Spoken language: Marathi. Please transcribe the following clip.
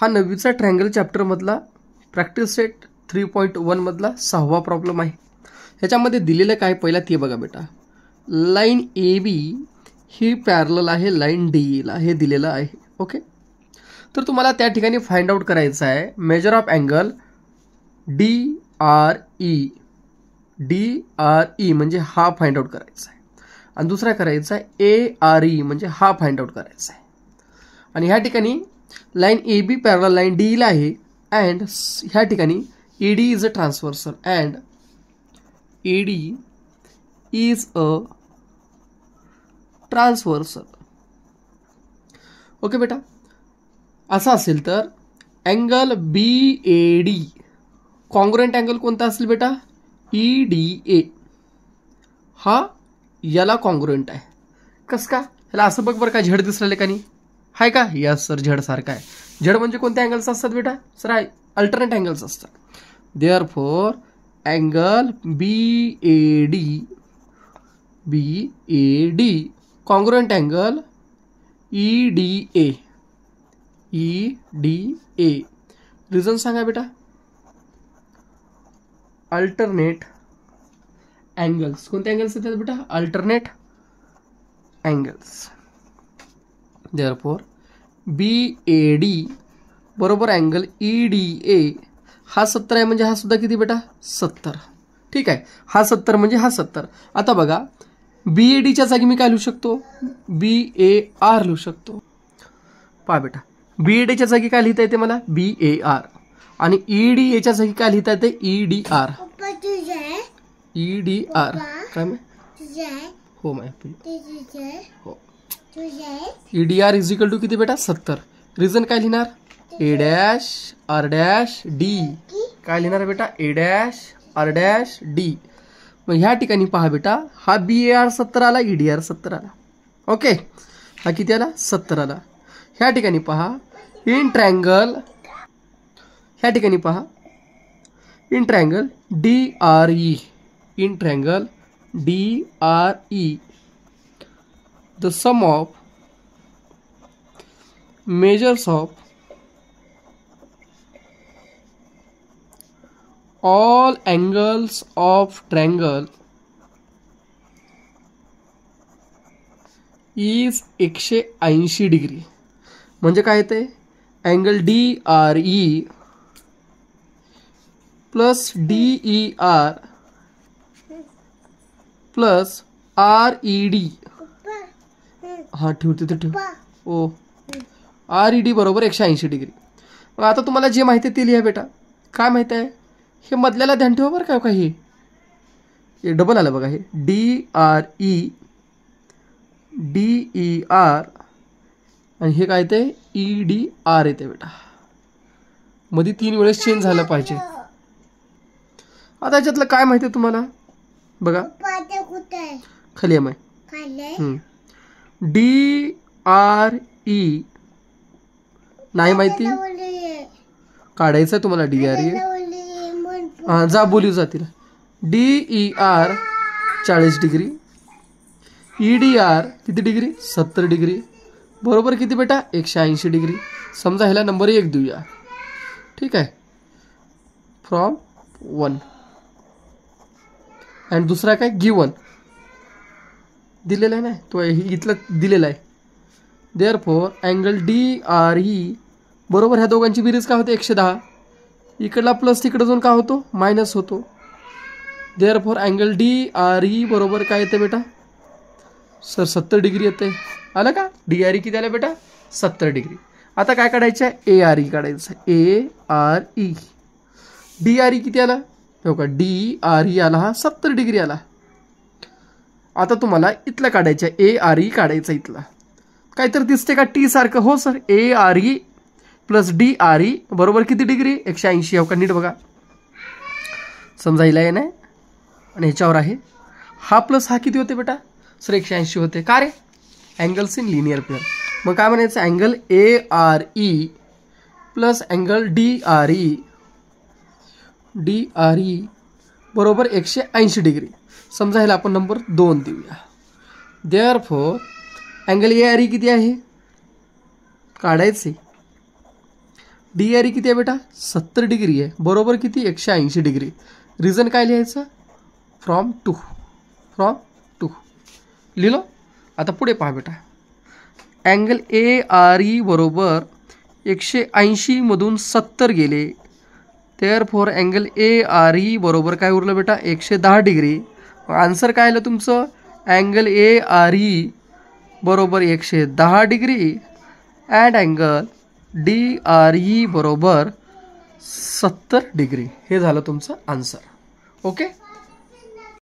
हा 9वीचा ट्रायंगल चॅप्टरमधला प्रॅक्टिस सेट 3.1 मधला 6वा प्रॉब्लेम आहे. ह्याच्यामध्ये दिलेलं काय पहिला ते बघा बेटा. लाईन ए बी ही पॅरलल आहे लाईन डी ला, हे दिलेलं आहे. ओके, तर तुम्हाला त्या ठिकाणी फाइंड आउट करायचं आहे measure of angle D R E. D R E म्हणजे हा फाइंड आउट करायचा आहे, आणि दुसरा करायचा आहे ए आर ई म्हणजे हा फाइंड आउट करायचा आहे. आणि ह्या ठिकाणी line A B parallel line D ला आहे, अँड ह्या ठिकाणी ED is a transversal and ED is a transversal. Okay बेटा, असं असेल तर अँगल BAD कॉन्ग्रुएंट अँगल कोणता असेल बेटा? EDA. हा याला कॉन्ग्रुएंट आहे. कस का? ह्याला असं बघ बरं का, झेड दिसलेलं का नाही? हाय का? यस सर, झेड सारखा आहे. झेड म्हणजे कोणत्या अँगल्स असतात बेटा? सर अल्टरनेट अँगल्स असतात. Therefore angle BAD congruent angle EDA. Reason सांगा बेटा. Alternate angles. कोणते अँगल्स येतात बेटा? Alternate angles. देअरफॉर BAD बरोबर अँगल EDA हा 70 आहे, म्हणजे हा सुद्धा किती बेटा? 70. ठीक आहे, हा 70 म्हणजे हा 70. आता बघा, BADच्या जागी मी काय लिहू शकतो? BAR लिहू शकतो. पहा बेटा, BADच्या जागी काय लिहिता येते मला? BAR. आणि EDAच्या जागी काय लिहिता येते? EDR. EDR काय मी? हो हो. EDR इज इक्वल टू किती बेटा? 70. रिझन काय लिहिणार? A dash R dash D. काय लिहिणार बेटा? A dash R dash D. मग ह्या ठिकाणी पहा बेटा, हा BAR 70 आला, EDR 70 आला. ओके, हा किती आला? 70 आला. ह्या ठिकाणी पहा इन ट्रायंगल, ह्या ठिकाणी पहा in triangle DRE. In triangle DRE the sum of measures of all angles of triangle is 180 degree. म्हणजे काय येते? Angle DRE plus DER plus RED. हा ठेवते तर ठेव. ओ, RED बरोबर 180 डिग्री. मग आता तुम्हाला जे माहिती आहे ते लिहा बेटा. काय माहिती आहे? हे मधल्याला ध्यान ठेवा बरं का. हे डबल आलं बघा. हे DRE DER आणि हे काय ते EDR येते बेटा. मध्ये 3 वेळेस चेंज झालं पाहिजे. आता याच्यातलं काय माहिती आहे तुम्हाला? बघा खाली आहे. DRE नाही माहिती? काढायचं आहे तुम्हाला DRE. हां, जा बोलू जातील. DER 40 degree. EDR किती डिग्री? 70 डिग्री. बरोबर किती बेटा? 180 डिग्री. समजा ह्याला नंबर 1 देऊया. ठीक आहे, फ्रॉम 1. आणि दुसरा काय? गिवन दिलेला आहे ना, तो इथला दिलेला आहे. देअरफॉर अँगल DRE बरोबर ह्या दोघांची बेरीज काय होते? 110. इकडला प्लस तिकडे जाऊन काय होतो? मायनस होतो. देअरफॉर अँगल DRE बरोबर काय येते बेटा? सर 70 डिग्री येते. आलं का? DRE किती आलं बेटा? 70 डिग्री. आता काय काढायचं आहे? ARE काढायचं आहे. ARE. DRE किती आला? हो का, DRE आला हा 70 डिग्री आला. आता तुम्हाला इथलं काढायचं आहे. ARE काढायचं इथला. काहीतरी दिसते का T सारखं? हो सर, ARE प्लस DRE बरोबर किती डिग्री? 180. हो का, नीट बघा. समजा हिला आहे ना, आणि ह्याच्यावर आहे हा प्लस हा किती होते बेटा? सर 180 होते. का रे? Angles in linear pair. मग काय म्हणायचं? Angle ARE plus angle DRE बरोबर 180 डिग्री. समजा ह्याला आपण नंबर 2 देऊया. देअरफॉर अँगल ARE किती आहे? काढायचे. डी आर ई किती आहे बेटा 70 डिग्री आहे. बरोबर किती 180 डिग्री. रिझन काय लिहायचं फ्रॉम टू लिहिलं. आता पुढे पहा बेटा अँगल ए आर ई बरोबर 180 मधून 70 गेले. Therefore angle A R E बरोबर काय उरलं बेटा 110 डिग्री. आन्सर काय आलं तुमचं अँगल ए आर ई बरोबर 110 degree and angle D R E बरोबर 70 डिग्री. हे झालं तुमचं आन्सर. ओके.